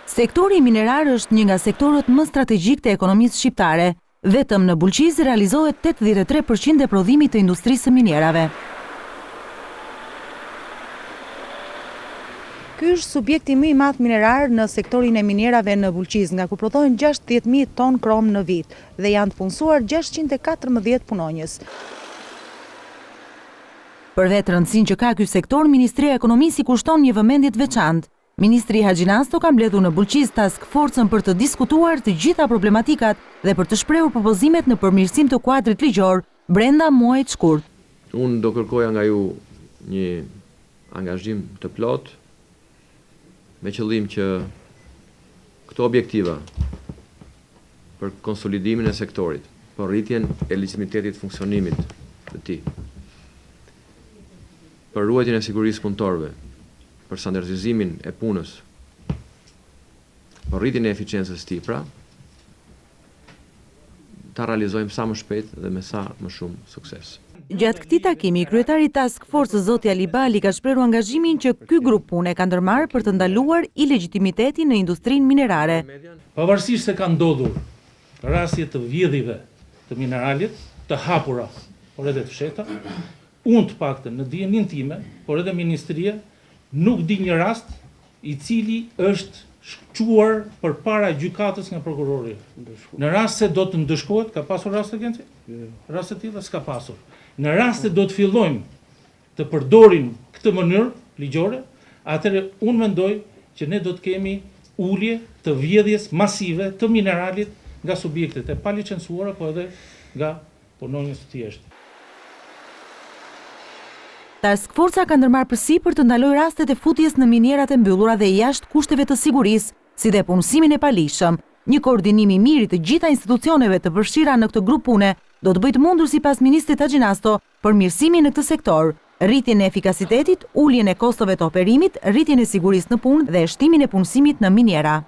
Sektori minerar është një nga sektorët më strategjik të ekonomisë shqiptare. Vetëm në Bulqiz realizohet 83% e prodhimit të industrisë minierave. Ky është subjekti më i madh minerar në sektorin e minierave në Bulqiz, nga ku prodhohen 60.000 ton krom në vit dhe janë të punësuar 614 punonjës. Për vetë rëndësinë që ka ky sektor, Ministria e Ekonomisë i kushton një vëmendje të veçantë. Ministri Haxhinasto ka mbledhur në Bulqiz task forcën për të diskutuar të gjitha problematikat dhe për të shprehur propozimet në përmirësim të kuadrit ligjor brenda muajit shkurt. Unë do kërkoja nga ju një angazhim të plot me qëllim që këto objektiva për konsolidimin e sektorit, për rritjen e legitimitetit funksionimit të tij, për ruajtjen e sigurisë punëtorëve, për standardizimin e punës, për rritjen e eficiencës së tij, pra, ta realizojmë sa më shpejt dhe me sa më shumë sukses. Gjatë këtij takimi, kryetari i Task Force zoti Ali Bali ka shprehur angazhimin që ky grup pune ka ndërmarrë për të ndaluar ilegitimitetin në industrinë minerare. Pavarësisht se kanë ndodhur rastje të vjedhjeve të mineralit, të hapura, por edhe të fshehta, unë të paktën në dijenin time, por edhe ministria, nuk di një rast i cili është shquar për para gjykatës nga prokurori. Në rast se do të ndëshkohet, ka pasur rast të genci? Rast të tilla s'ka pasur. Në rast se do të fillojmë të përdorim këtë mënyrë ligjore, atëherë unë mendoj që ne do të kemi ulje të vjedhjes masive të mineralit nga subjektet e palicencuara, po edhe nga punonjës të thjeshtë. Task Forca ka ndërmarrë përsipër të ndalojë rastet e futjes në minierat e mbyllura dhe jashtë kushteve të sigurisë, si dhe punësimin e palishëm. Një koordinim i mirë të gjitha institucioneve të përfshira në këtë grup pune do të bëjë të mundur sipas ministrit Haxhinasto përmirësimin në këtë sektor, rritjen e efikasitetit, uljen e kostove të operimit, rritjen e sigurisë në punë dhe shtimin e punësimit në miniera.